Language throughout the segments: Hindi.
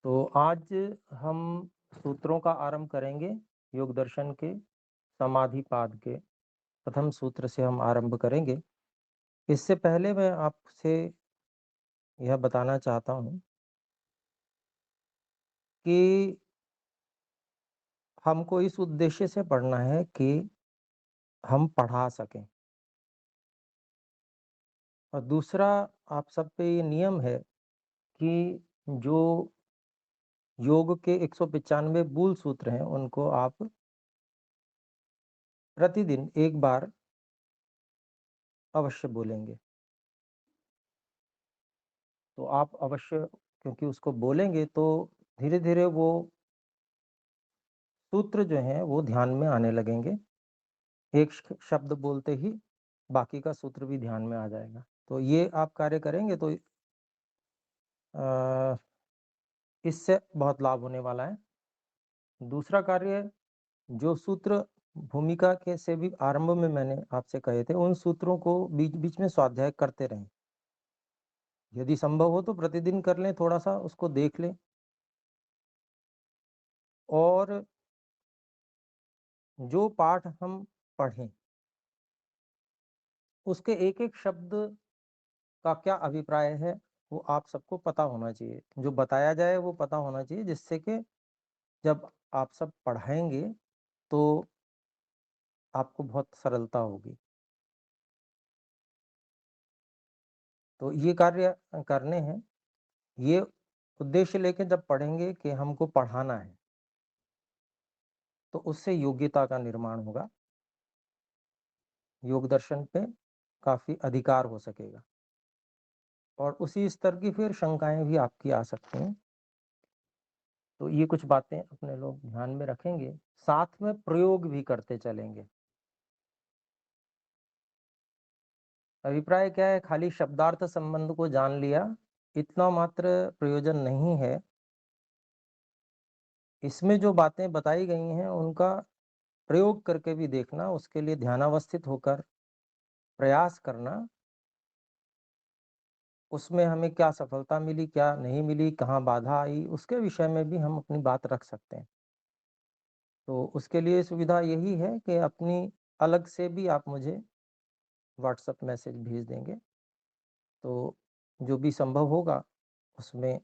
तो आज हम सूत्रों का आरंभ करेंगे। योग दर्शन के समाधि पाद के प्रथम सूत्र से हम आरंभ करेंगे। इससे पहले मैं आपसे यह बताना चाहता हूँ कि हमको इस उद्देश्य से पढ़ना है कि हम पढ़ा सकें। और दूसरा, आप सब पे ये नियम है कि जो योग के 195 मूल सूत्र हैं उनको आप प्रतिदिन एक बार अवश्य बोलेंगे। तो आप अवश्य, क्योंकि उसको बोलेंगे तो धीरे-धीरे वो सूत्र जो हैं वो ध्यान में आने लगेंगे। एक शब्द बोलते ही बाकी का सूत्र भी ध्यान में आ जाएगा। तो ये आप कार्य करेंगे तो अ, इससे बहुत लाभ होने वाला है। दूसरा कार्य, जो सूत्र भूमिका के से भी आरंभ में मैंने आपसे कहे थे, उन सूत्रों को बीच-बीच में स्वाध्याय करते रहें। यदि संभव हो तो प्रतिदिन कर लें, थोड़ा-सा उसको देख लें। और जो पाठ हम पढ़ें, उसके एक-एक शब्द का क्या अभिप्राय है, वो आप सबको पता होना चाहिए। जो बताया जाए वो पता होना चाहिए, जिससे कि जब आप सब पढ़ाएँगे तो आपको बहुत सरलता होगी। तो ये कार्य करने हैं। ये उद्देश्य लेके जब पढ़ेंगे कि हमको पढ़ाना है, तो उससे योग्यता का निर्माण होगा। योग दर्शन पे काफ़ी अधिकार हो सकेगा और उसी स्तर की फिर शंकाएँ भी आपकी आ सकती हैं। तो ये कुछ बातें अपने लोग ध्यान में रखेंगे, साथ में प्रयोग भी करते चलेंगे। अभिप्राय क्या है, खाली शब्दार्थ संबंध को जान लिया, इतना मात्र प्रयोजन नहीं है। इसमें जो बातें बताई गई हैं उनका प्रयोग करके भी देखना, उसके लिए ध्यानावस्थित होकर प्रयास करना, उसमें हमें क्या सफलता मिली, क्या नहीं मिली, कहाँ बाधा आई, उसके विषय में भी हम अपनी बात रख सकते हैं। तो उसके लिए सुविधा यही है कि अपनी अलग से भी आप मुझे व्हाट्सएप मैसेज भेज देंगे, तो जो भी संभव होगा उसमें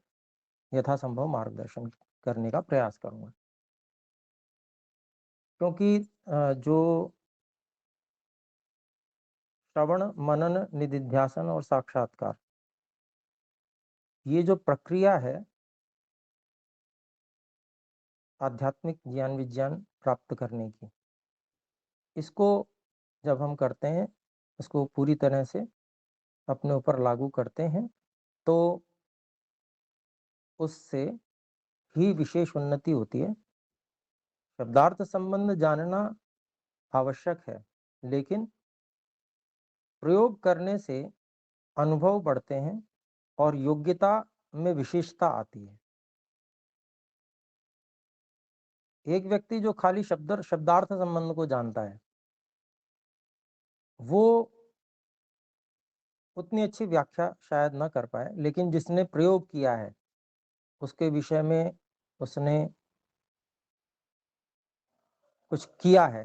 यथासंभव मार्गदर्शन करने का प्रयास करूँगा। क्योंकि जो श्रवण, मनन, निदिध्यासन और साक्षात्कार, ये जो प्रक्रिया है आध्यात्मिक ज्ञान विज्ञान प्राप्त करने की, इसको जब हम करते हैं, इसको पूरी तरह से अपने ऊपर लागू करते हैं, तो उससे ही विशेष उन्नति होती है। शब्दार्थ संबंध जानना आवश्यक है, लेकिन प्रयोग करने से अनुभव बढ़ते हैं और योग्यता में विशेषता आती है। एक व्यक्ति जो खाली शब्दार्थ संबंध को जानता है, वो उतनी अच्छी व्याख्या शायद ना कर पाए, लेकिन जिसने प्रयोग किया है, उसके विषय में उसने कुछ किया है,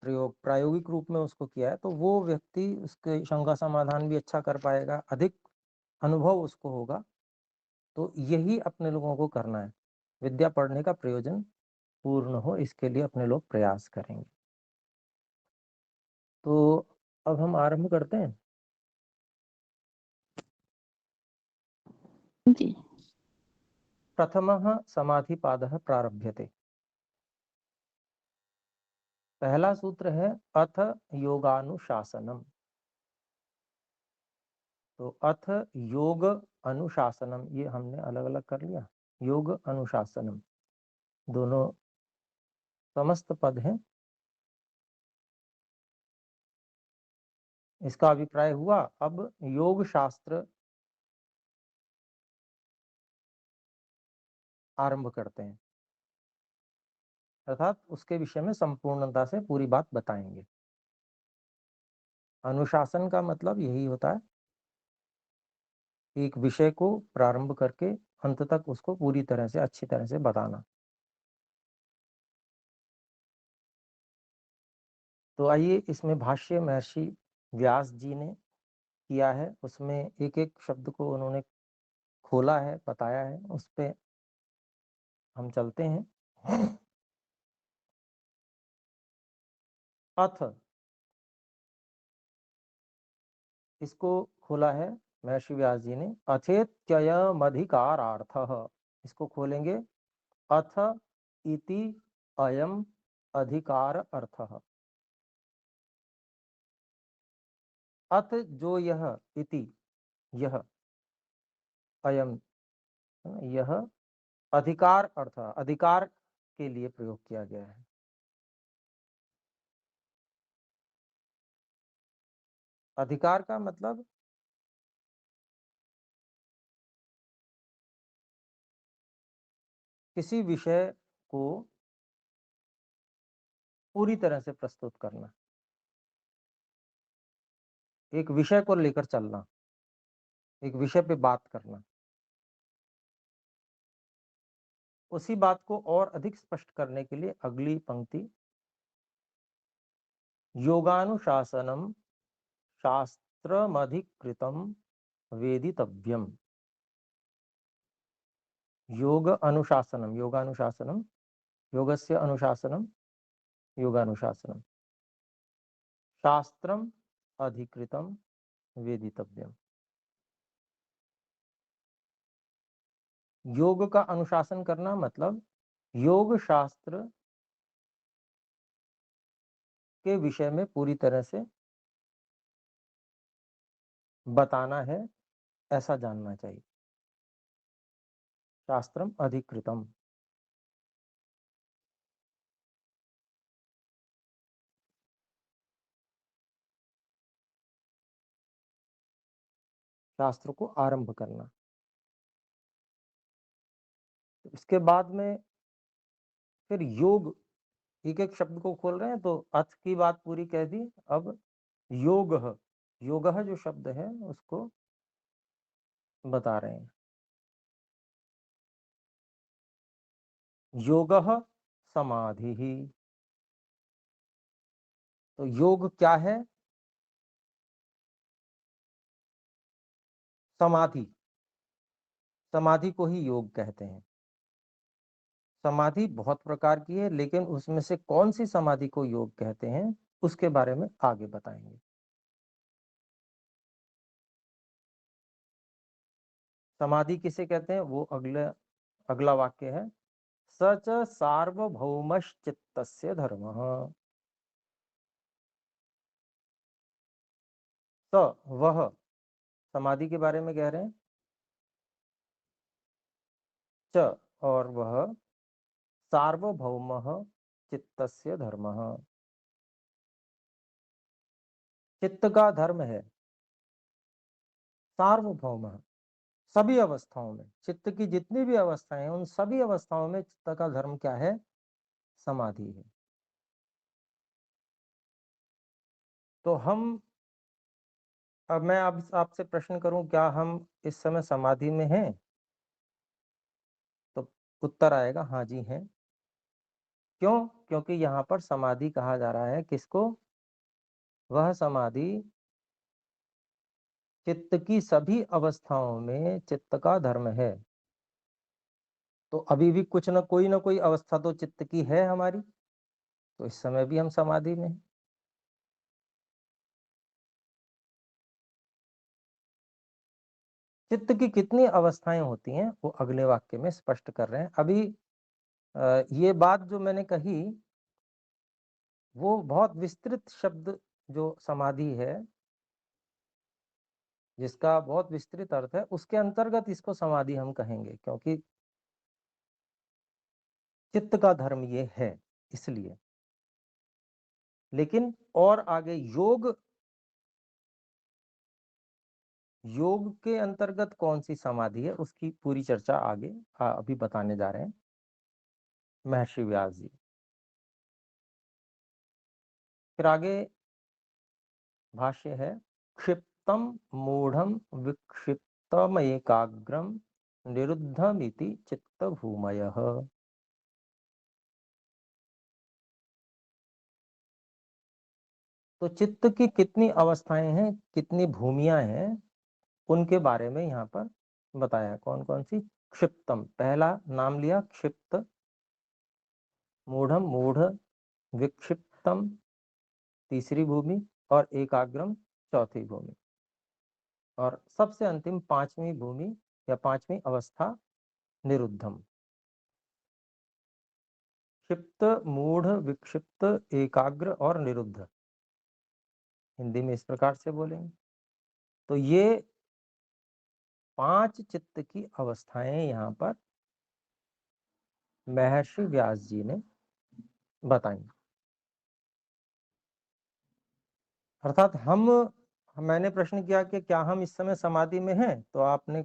प्रयोग प्रायोगिक रूप में उसको किया है, तो वो व्यक्ति उसके शंका समाधान भी अच्छा कर पाएगा, अधिक अनुभव उसको होगा। तो यही अपने लोगों को करना है। विद्या पढ़ने का प्रयोजन पूर्ण हो, इसके लिए अपने लोग प्रयास करेंगे। तो अब हम आरंभ करते हैं। जी। प्रथमः समाधिपादः प्रारभ्यते। पहला सूत्र है अथ योगानुशासनम। तो अथ योग अनुशासनम, ये हमने अलग अलग कर लिया। योग अनुशासनम दोनों समस्त पद हैं। इसका अभिप्राय हुआ। अब योग शास्त्र आरंभ करते हैं, अर्थात उसके विषय में संपूर्णता से पूरी बात बताएंगे। अनुशासन का मतलब यही होता है, एक विषय को प्रारंभ करके अंत तक उसको पूरी तरह से अच्छी तरह से बताना। तो आइए इसमें भाष्य महर्षि व्यास जी ने किया है, उसमें एक-एक शब्द को उन्होंने खोला है, बताया है, उस पे हम चलते हैं। अथ, इसको खोला है महर्षि व्यास जी ने, अथेत्ययमधिकारार्थः, इसको खोलेंगे, अथ इति अयम अधिकार अर्थः। अथ जो यह, इति यह, अयम यह, अधिकार अर्थ, अधिकार के लिए प्रयोग किया गया है। अधिकार का मतलब किसी विषय को पूरी तरह से प्रस्तुत करना, एक विषय को लेकर चलना, एक विषय पे बात करना, उसी बात को और अधिक स्पष्ट करने के लिए अगली पंक्ति, योगानुशासनम शास्त्रमधिकृतम वेदितव्यम। योग अनुशासनम, योगानुशासनम, योगस्य अनुशासनम, योगानुशासनम, शास्त्रम अधिकृतम वेदितव्यम। योग का अनुशासन करना मतलब योग शास्त्र के विषय में पूरी तरह से बताना है, ऐसा जानना चाहिए। शास्त्रम अधिकृतम, शास्त्र को आरंभ करना। इसके बाद में फिर योग, एक एक शब्द को खोल रहे हैं, तो अर्थ की बात पूरी कह दी। अब योग, योग जो शब्द है उसको बता रहे हैं। योग समाधि ही, तो योग क्या है? समाधि, समाधि को ही योग कहते हैं। समाधि बहुत प्रकार की है, लेकिन उसमें से कौन सी समाधि को योग कहते हैं उसके बारे में आगे बताएंगे। समाधि किसे कहते हैं वो अगला वाक्य है, सच सार्वभौमश्चित्तस्य धर्मः। स, वह, समाधि के बारे में कह रहे हैं, च, और वह, सार्वभौमः चित्तस्य धर्मः, चित्त का धर्म है सार्वभौम, सभी अवस्थाओं में, चित्त की जितनी भी अवस्थाएं हैं उन सभी अवस्थाओं में चित्त का धर्म क्या है? समाधि है। तो हम, अब मैं अब आपसे प्रश्न करूं, क्या हम इस समय समाधि में हैं? तो उत्तर आएगा हाँ जी हैं। क्यों? क्योंकि यहाँ पर समाधि कहा जा रहा है किसको? वह समाधि चित्त की सभी अवस्थाओं में चित्त का धर्म है। तो अभी भी कुछ न कोई अवस्था तो चित्त की है हमारी, तो इस समय भी हम समाधि में हैं। चित्त की कितनी अवस्थाएं होती हैं वो अगले वाक्य में स्पष्ट कर रहे हैं। अभी ये बात जो मैंने कही वो बहुत विस्तृत शब्द, जो समाधि है जिसका बहुत विस्तृत अर्थ है, उसके अंतर्गत इसको समाधि हम कहेंगे, क्योंकि चित्त का धर्म ये है इसलिए। लेकिन और आगे योग, योग के अंतर्गत कौन सी समाधि है उसकी पूरी चर्चा आगे अभी बताने जा रहे हैं महर्षि व्यास जी। फिर आगे भाष्य है, क्षिप्तम मूढ़म विक्षिप्तम एकाग्रम निरुद्धमिति चित्तभूमयः। तो चित्त की कितनी अवस्थाएं हैं, कितनी भूमियां हैं, उनके बारे में यहाँ पर बताया। कौन कौन सी? क्षिप्तम, पहला नाम लिया क्षिप्त, मूढ़म मूढ़, विक्षिप्तम तीसरी भूमि, और एकाग्रम चौथी भूमि, और सबसे अंतिम पांचवी भूमि या पांचवी अवस्था निरुद्धम। क्षिप्त, मूढ़, विक्षिप्त, एकाग्र और निरुद्ध, हिंदी में इस प्रकार से बोलेंगे। तो ये 5 चित्त की अवस्थाएं यहाँ पर महर्षि व्यास जी ने बताई। अर्थात मैंने प्रश्न किया कि क्या हम इस समय समाधि में हैं, तो आपने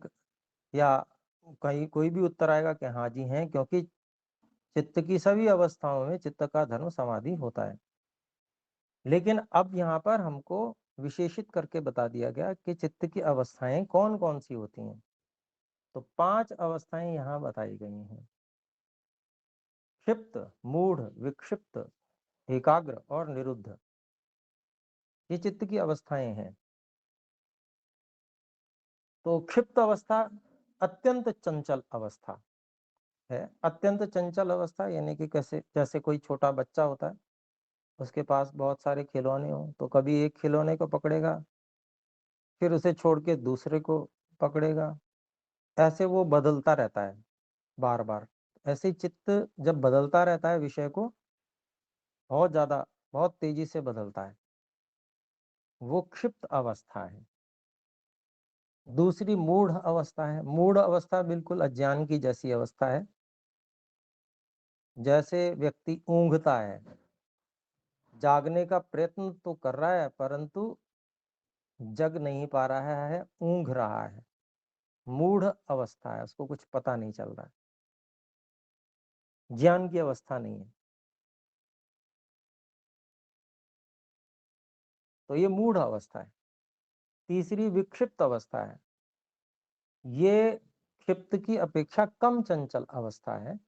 या कहीं कोई भी उत्तर आएगा कि हाँ जी हैं, क्योंकि चित्त की सभी अवस्थाओं में चित्त का धर्म समाधि होता है। लेकिन अब यहाँ पर हमको विशेषित करके बता दिया गया कि चित्त की अवस्थाएं कौन कौन सी होती हैं। तो 5 अवस्थाएं यहाँ बताई गई हैं। क्षिप्त, मूढ़, विक्षिप्त, एकाग्र और निरुद्ध, ये चित्त की अवस्थाएं हैं। तो क्षिप्त अवस्था अत्यंत चंचल अवस्था है। अत्यंत चंचल अवस्था यानी कि कैसे, जैसे कोई छोटा बच्चा होता है, उसके पास बहुत सारे खिलौने हो, तो कभी एक खिलौने को पकड़ेगा, फिर उसे छोड़ के दूसरे को पकड़ेगा, ऐसे वो बदलता रहता है बार बार। ऐसे ही चित्त जब बदलता रहता है विषय को, बहुत ज्यादा, बहुत तेजी से बदलता है, वो क्षिप्त अवस्था है। दूसरी मूढ़ अवस्था है। मूढ़ अवस्था बिल्कुल अज्ञान की जैसी अवस्था है। जैसे व्यक्ति ऊंघता है, जागने का प्रयत्न तो कर रहा है परंतु जग नहीं पा रहा है, ऊंघ रहा है, मूढ़ अवस्था है, उसको कुछ पता नहीं चल रहा है, ज्ञान की अवस्था नहीं है। तो ये मूढ़ अवस्था है। तीसरी विक्षिप्त अवस्था है। ये क्षिप्त की अपेक्षा कम चंचल अवस्था है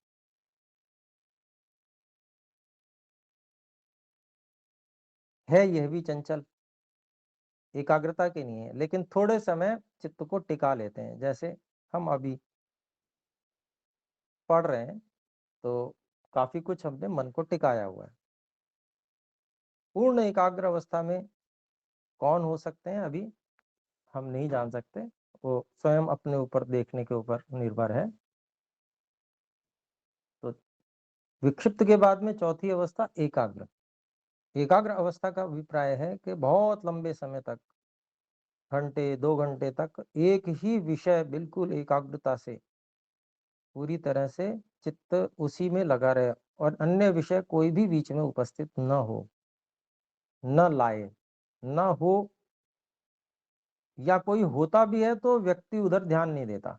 यह भी चंचल, एकाग्रता के नहीं है, लेकिन थोड़े समय चित्त को टिका लेते हैं। जैसे हम अभी पढ़ रहे हैं, तो काफी कुछ हमने मन को टिकाया हुआ है। पूर्ण एकाग्र अवस्था में कौन हो सकते हैं अभी हम नहीं जान सकते, वो स्वयं अपने ऊपर देखने के ऊपर निर्भर है। तो विक्षिप्त के बाद में चौथी अवस्था एकाग्र। एकाग्र अवस्था का अभिप्राय है कि बहुत लंबे समय तक, घंटे 2 घंटे तक एक ही विषय बिल्कुल एकाग्रता से, पूरी तरह से चित्त उसी में लगा रहे, और अन्य विषय कोई भी बीच में उपस्थित न हो, न लाए, न हो, या कोई होता भी है तो व्यक्ति उधर ध्यान नहीं देता,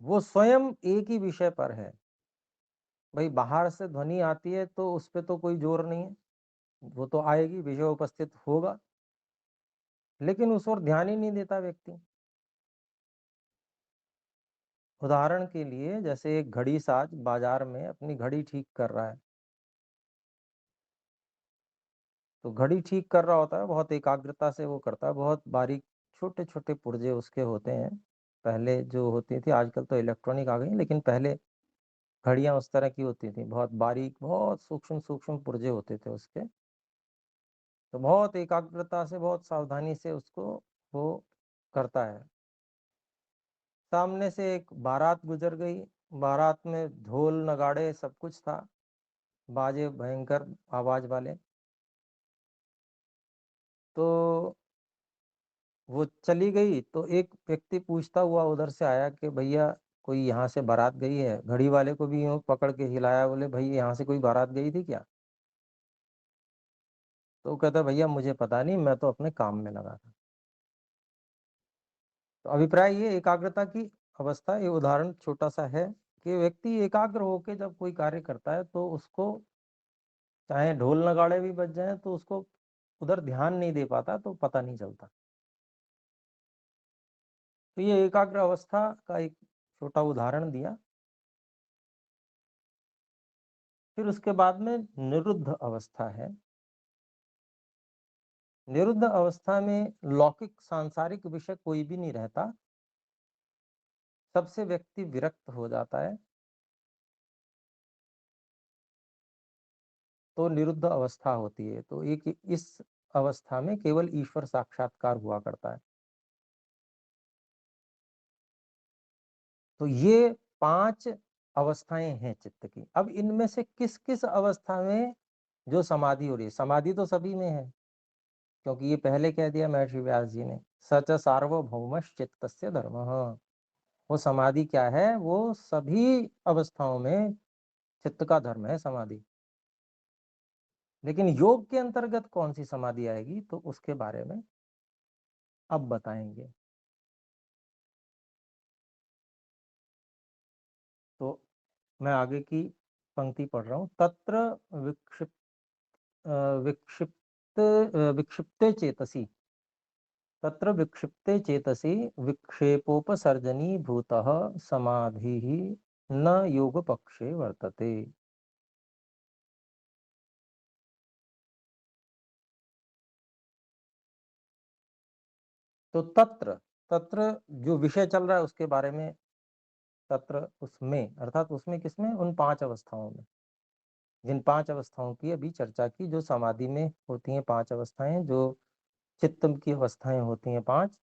वो स्वयं एक ही विषय पर है। भाई बाहर से ध्वनि आती है तो उस पर तो कोई जोर नहीं है, वो तो आएगी, विषय उपस्थित होगा, लेकिन उस ओर ध्यान ही नहीं देता व्यक्ति। उदाहरण के लिए जैसे एक घड़ी साज बाजार में अपनी घड़ी ठीक कर रहा है, तो घड़ी ठीक कर रहा होता है, बहुत एकाग्रता से वो करता है, बहुत बारीक छोटे छोटे पुर्जे उसके होते हैं। पहले जो होती थी, आजकल तो इलेक्ट्रॉनिक आ गई, लेकिन पहले घड़ियां उस तरह की होती थी, बहुत बारीक, बहुत सूक्ष्म सूक्ष्म पुर्जे होते थे उसके। तो बहुत एकाग्रता से, बहुत सावधानी से उसको वो करता है। सामने से एक बारात गुजर गई, बारात में ढोल नगाड़े सब कुछ था, बाजे भयंकर आवाज वाले। तो वो चली गई, तो एक व्यक्ति पूछता हुआ उधर से आया कि भैया कोई यहाँ से बारात गई है। घड़ी वाले को भी यूं पकड़ के हिलाया, बोले भाई यहाँ से कोई बारात गई थी क्या? तो वो कहता भैया मुझे पता नहीं, मैं तो अपने काम में लगा था। तो अभिप्राय ये एकाग्रता की अवस्था, ये उदाहरण छोटा सा है कि व्यक्ति एकाग्र होकर जब कोई कार्य करता है तो उसको चाहे ढोल नगाड़े भी बज जाए तो उसको उधर ध्यान नहीं दे पाता, तो पता नहीं चलता। तो ये एकाग्र अवस्था का एक छोटा उदाहरण दिया। फिर उसके बाद में निरुद्ध अवस्था है। निरुद्ध अवस्था में लौकिक सांसारिक विषय कोई भी नहीं रहता, सबसे व्यक्ति विरक्त हो जाता है। तो निरुद्ध अवस्था होती है। तो एक इस अवस्था में केवल ईश्वर साक्षात्कार हुआ करता है। तो ये 5 अवस्थाएं हैं चित्त की। अब इनमें से किस-किस अवस्था में जो समाधि हो रही है, समाधि तो सभी में है, क्योंकि ये पहले कह दिया महर्षि व्यास जी ने, स च सार्वभौमश्चित्तस्य धर्मः। वो समाधि क्या है? वो सभी अवस्थाओं में चित्त का धर्म है समाधि। लेकिन योग के अंतर्गत कौन सी समाधि आएगी, तो उसके बारे में अब बताएंगे। तो मैं आगे की पंक्ति पढ़ रहा हूँ। तत्र विक्षिप्त विक्षिप्ते चेतसि, तत्र विक्षिप्ते चेतसि विक्षेपोपसर्जनी भूतः समाधिः न योग पक्षे वर्तते। तो तत्र, तत्र जो विषय चल रहा है उसके बारे में, तत्र उसमें अर्थात उसमें किसमें? उन 5 अवस्थाओं में। जिन 5 अवस्थाओं की अभी चर्चा की, जो समाधि में होती हैं 5 अवस्थाएं, जो चित्त की अवस्थाएं होती हैं 5,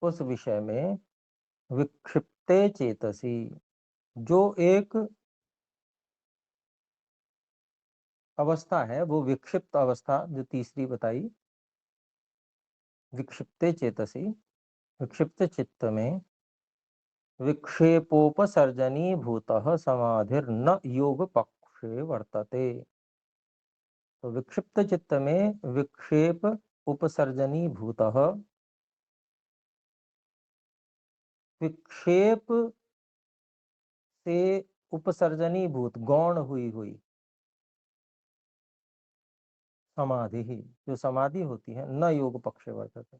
उस विषय में विक्षिप्ते चेतसी, जो एक अवस्था है, वो विक्षिप्त अवस्था जो तीसरी बताई, विक्षिप्ते चेतसी, विक्षिप्त चित्त में विक्षेपोपसर्जनी भूतः समाधिर्न योग पक्षे वर्तते। तो विक्षिप्त चित्त में विक्षेप उपसर्जनी भूतः, विक्षेप से उपसर्जनी भूत गौण हुई हुई समाधि ही, जो समाधि होती है, न योग पक्ष वर्तते,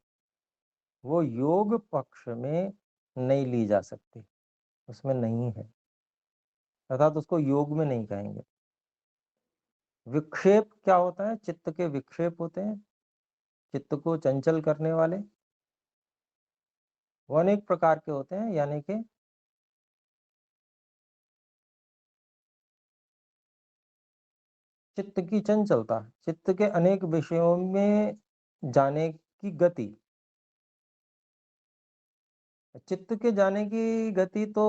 वो योग पक्ष में नहीं ली जा सकती, उसमें नहीं है, अर्थात उसको योग में नहीं कहेंगे। विक्षेप क्या होता है? चित्त के विक्षेप होते हैं, चित्त को चंचल करने वाले। वो अनेक प्रकार के होते हैं, यानी कि चित्त की चंचलता, चित्त के अनेक विषयों में जाने की गति। चित्त के जाने की गति तो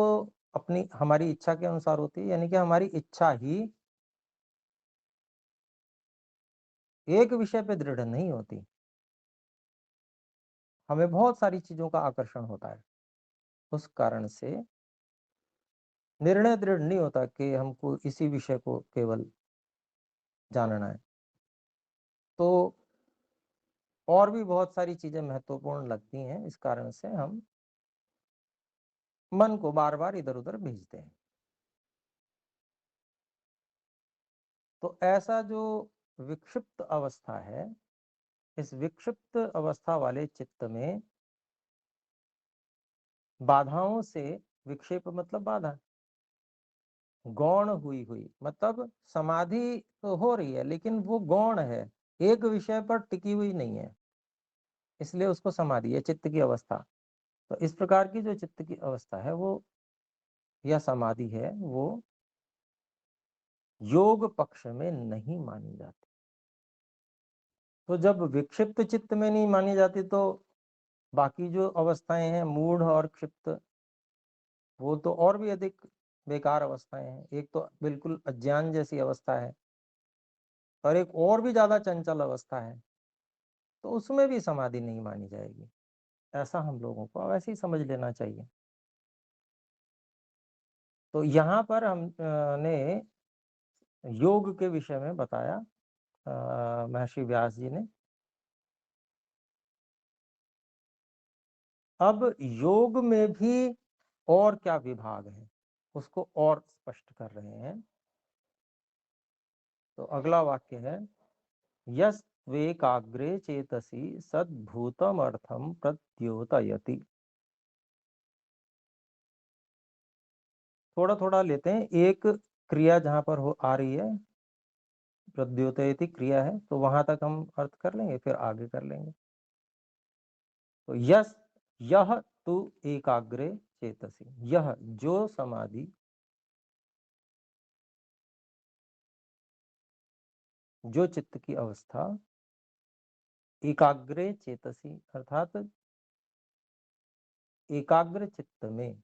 अपनी हमारी इच्छा के अनुसार होती है, यानी कि हमारी इच्छा ही एक विषय पे दृढ़ नहीं होती। हमें बहुत सारी चीजों का आकर्षण होता है, उस कारण से निर्णय दृढ़ नहीं होता कि हमको इसी विषय को केवल जानना है। तो और भी बहुत सारी चीजें महत्वपूर्ण लगती हैं, इस कारण से हम मन को बार बार इधर उधर भेजते हैं। तो ऐसा जो विक्षिप्त अवस्था है, इस विक्षिप्त अवस्था वाले चित्त में बाधाओं से, विक्षेप मतलब बाधा, गौण हुई हुई मतलब समाधि तो हो रही है लेकिन वो गौण है, एक विषय पर टिकी हुई नहीं है, इसलिए उसको समाधि है, चित्त की अवस्था। तो इस प्रकार की जो चित्त की अवस्था है वो, या समाधि है, वो योग पक्ष में नहीं मानी जाती। तो जब विक्षिप्त चित्त में नहीं मानी जाती, तो बाकी जो अवस्थाएं हैं मूढ़ और क्षिप्त, वो तो और भी अधिक बेकार अवस्थाएं हैं। एक तो बिल्कुल अज्ञान जैसी अवस्था है, और एक और भी ज्यादा चंचल अवस्था है, तो उसमें भी समाधि नहीं मानी जाएगी। ऐसा हम लोगों को वैसे ही समझ लेना चाहिए। तो यहाँ पर हम ने योग के विषय में बताया महर्षि व्यास जी ने। अब योग में भी और क्या विभाग है, उसको और स्पष्ट कर रहे हैं। तो अगला वाक्य है, यस्त्वेकाग्रे चेतसि सद्भूतमर्थं प्रद्योतयति। थोड़ा थोड़ा लेते हैं। एक क्रिया जहां पर हो आ रही है, प्रद्योतयति क्रिया है, तो वहां तक हम अर्थ कर लेंगे, फिर आगे कर लेंगे। तो यस यह तु एकाग्रे चेतसी, यह जो समाधि, जो चित्त की अवस्था, एकाग्रे चेतसी अर्थात एकाग्र चित्त में,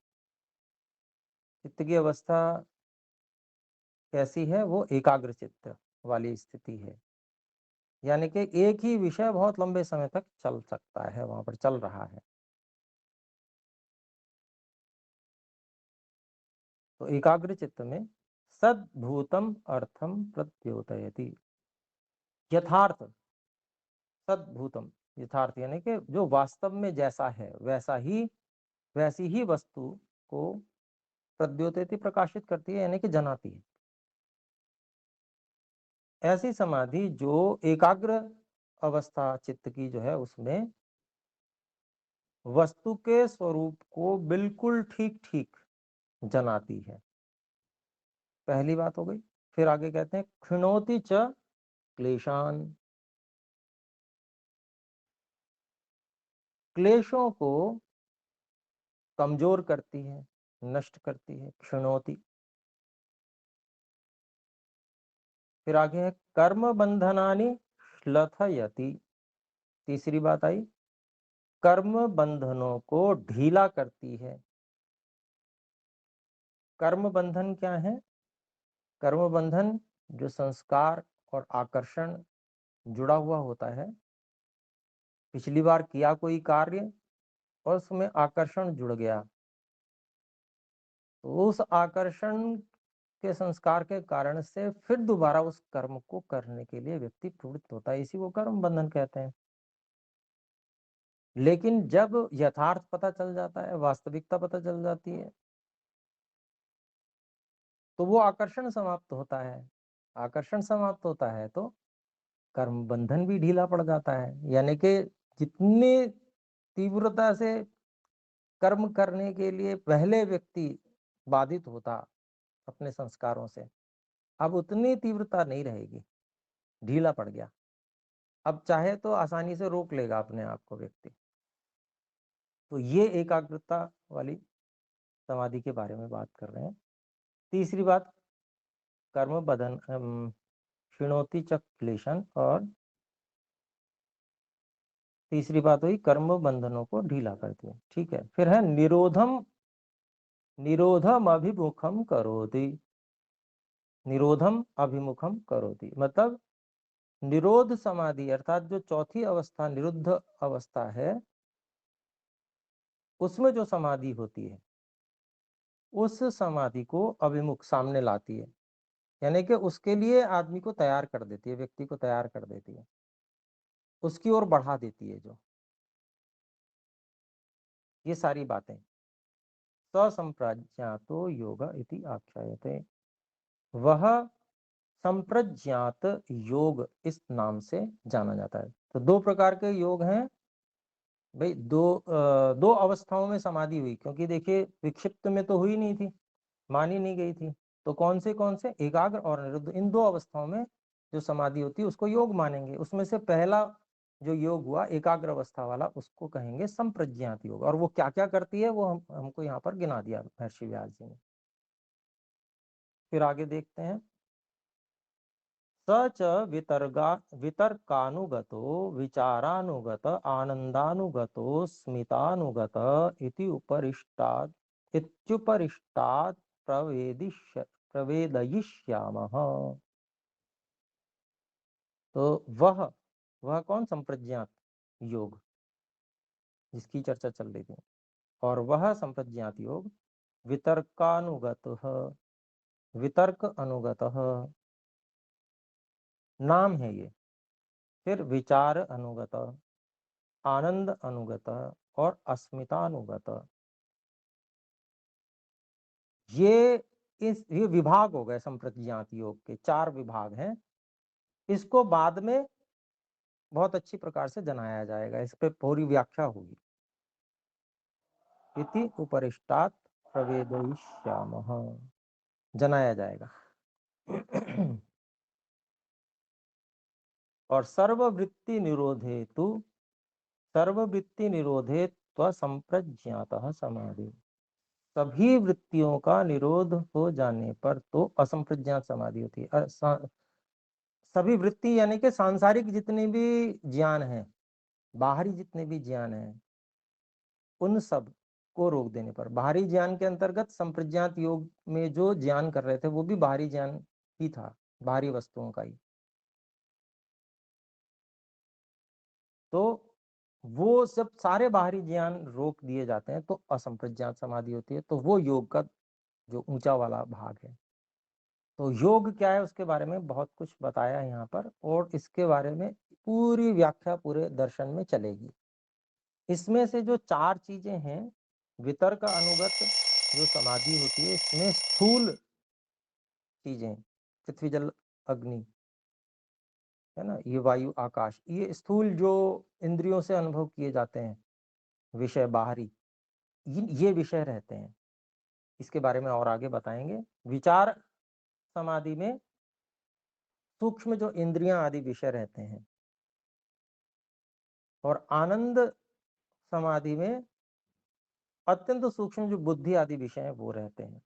चित्त की अवस्था कैसी है, वो एकाग्र चित्त वाली स्थिति है। यानी कि एक ही विषय बहुत लंबे समय तक चल सकता है, वहां पर चल रहा है। तो एकाग्र चित्त में सद्भूतम अर्थम प्रद्योतयति, यथार्थ, सद्भूतम यथार्थ यानी कि जो वास्तव में जैसा है वैसा ही, वैसी ही वस्तु को प्रद्योतयति प्रकाशित करती है, यानी कि जनाती है। ऐसी समाधि जो एकाग्र अवस्था चित्त की जो है, उसमें वस्तु के स्वरूप को बिल्कुल ठीक ठीक जनाती है, पहली बात हो गई। फिर आगे कहते हैं क्षिणोति च क्लेशान, क्लेशों को कमजोर करती है, नष्ट करती है, क्षिणोति। फिर आगे है कर्म बंधनानि श्लथयति, तीसरी बात आई, कर्म बंधनों को ढीला करती है। कर्म बंधन क्या है? कर्म बंधन जो संस्कार और आकर्षण जुड़ा हुआ होता है, पिछली बार किया कोई कार्य और उसमें आकर्षण जुड़ गया, तो उस आकर्षण के संस्कार के कारण से फिर दोबारा उस कर्म को करने के लिए व्यक्ति प्रवृत्त होता है, इसी को कर्म बंधन कहते हैं। लेकिन जब यथार्थ पता चल जाता है, वास्तविकता पता चल जाती है, तो वो आकर्षण समाप्त होता है। आकर्षण समाप्त होता है तो कर्म बंधन भी ढीला पड़ जाता है। यानी कि जितनी तीव्रता से कर्म करने के लिए पहले व्यक्ति बाधित होता अपने संस्कारों से, अब उतनी तीव्रता नहीं रहेगी, ढीला पड़ गया। अब चाहे तो आसानी से रोक लेगा अपने आप को व्यक्ति। तो ये एकाग्रता वाली समाधि के बारे में बात कर रहे हैं। तीसरी बात कर्म बदन क्षिणोति च क्लेशन, और तीसरी बात हुई कर्म बंधनों को ढीला करती है। ठीक है, फिर है निरोधम, निरोधम अभिमुखम करोति, निरोधम अभिमुखम करोति मतलब निरोध समाधि अर्थात जो चौथी अवस्था निरुद्ध अवस्था है, उसमें जो समाधि होती है उस समाधि को अभिमुख सामने लाती है, यानी कि उसके लिए आदमी को तैयार कर देती है, व्यक्ति को तैयार कर देती है, उसकी ओर बढ़ा देती है। जो ये सारी बातें ससंप्रज्ञातो योग इति आख्यायते, वह संप्रज्ञात योग इस नाम से जाना जाता है। तो दो प्रकार के योग हैं भाई, दो अवस्थाओं में समाधि हुई, क्योंकि देखिए विक्षिप्त में तो हुई नहीं थी, मानी नहीं गई थी। तो कौन से एकाग्र और निरुद्ध, इन दो अवस्थाओं में जो समाधि होती है उसको योग मानेंगे। उसमें से पहला जो योग हुआ एकाग्र अवस्था वाला, उसको कहेंगे संप्रज्ञात योग। और वो क्या क्या करती है वो हमको यहाँ पर गिना दिया महर्षि व्यास जी ने। फिर आगे देखते हैं स च वितर्कानुगतो विचारानुगत आनंदानुगतो स्मितानुगत इति उपरिष्टात् इत्युपरिष्टात् प्रवेदयिष्यामः। तो वह कौन? संप्रज्ञात योग जिसकी चर्चा चल रही थी। और वह संप्रज्ञात योग वितर्कानुगत, वितर्क अनुगत नाम है ये। फिर विचार अनुगत, आनंद अनुगत और अस्मितानुगत, ये ये विभाग हो गए संप्रज्ञात योग के, चार विभाग हैं। इसको बाद में बहुत अच्छी प्रकार से जनाया जाएगा, इस पे पूरी व्याख्या होगी। इति उपरिष्टात् प्रवेदयिष्यामः, जनाया जाएगा। और सर्ववृत्ति निरोधे त्वसंप्रज्ञातः समाधि। सभी वृत्तियों का निरोध हो जाने पर तो असंप्रज्ञात समाधि होती है। सभी वृत्ति यानी कि सांसारिक जितने भी ज्ञान हैं, बाहरी जितने भी ज्ञान हैं, उन सब को रोक देने पर, बाहरी ज्ञान के अंतर्गत संप्रज्ञात योग में जो ज्ञान कर रहे थे वो भी बाहरी ज्ञान ही था, बाहरी वस्तुओं का ही। तो वो सब सारे बाहरी ज्ञान रोक दिए जाते हैं तो असंप्रज्ञात समाधि होती है। तो वो योग का जो ऊंचा वाला भाग है। तो योग क्या है उसके बारे में बहुत कुछ बताया है यहाँ पर, और इसके बारे में पूरी व्याख्या पूरे दर्शन में चलेगी। इसमें से जो 4 चीजें हैं, वितर्क अनुगत जो समाधि होती है, इसमें स्थूल चीजें, पृथ्वी जल अग्नि है ना, ये वायु आकाश, ये स्थूल जो इंद्रियों से अनुभव किए जाते हैं विषय बाहरी, ये विषय रहते हैं। इसके बारे में और आगे बताएंगे। विचार समाधि में सूक्ष्म जो इंद्रियां आदि विषय रहते हैं, और आनंद समाधि में अत्यंत सूक्ष्म जो बुद्धि आदि विषय हैं वो रहते हैं।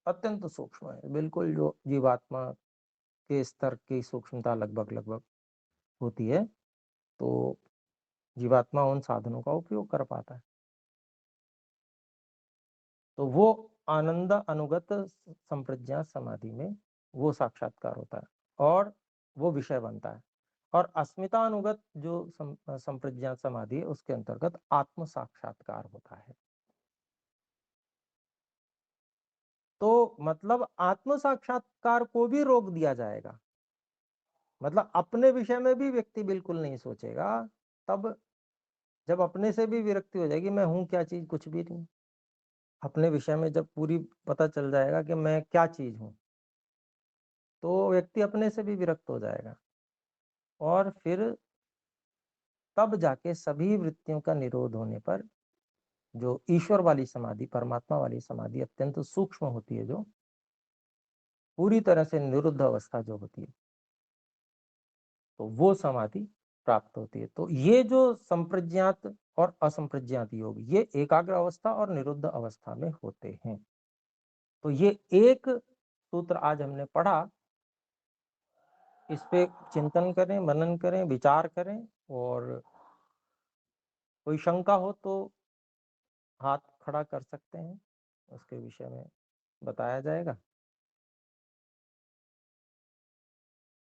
अत्यंत सूक्ष्म है, बिल्कुल जो जीवात्मा के स्तर की सूक्ष्मता लगभग लगभग होती है, तो जीवात्मा उन साधनों का उपयोग कर पाता है। तो वो आनंद अनुगत संप्रज्ञा समाधि में वो साक्षात्कार होता है और वो विषय बनता है। और अस्मिता अनुगत जो संप्रज्ञा समाधि है उसके अंतर्गत आत्म साक्षात्कार होता है। तो मतलब आत्म साक्षात्कार को भी रोक दिया जाएगा, मतलब अपने विषय में भी व्यक्ति बिल्कुल नहीं सोचेगा। तब जब अपने से भी विरक्ति हो जाएगी, मैं हूं क्या चीज, कुछ भी नहीं। अपने विषय में जब पूरी पता चल जाएगा कि मैं क्या चीज हूं, तो व्यक्ति अपने से भी विरक्त हो जाएगा। और फिर तब जाके सभी वृत्तियों का निरोध होने पर जो ईश्वर वाली समाधि, परमात्मा वाली समाधि अत्यंत सूक्ष्म होती है, जो पूरी तरह से निरुद्ध अवस्था जो होती है, तो वो समाधि प्राप्त होती है। तो ये जो संप्रज्ञात और असंप्रज्ञात योग, ये एकाग्र अवस्था और निरुद्ध अवस्था में होते हैं। तो ये एक सूत्र आज हमने पढ़ा, इस पे चिंतन करें, मनन करें, विचार करें, और कोई शंका हो तो हाथ खड़ा कर सकते हैं, उसके विषय में बताया जाएगा।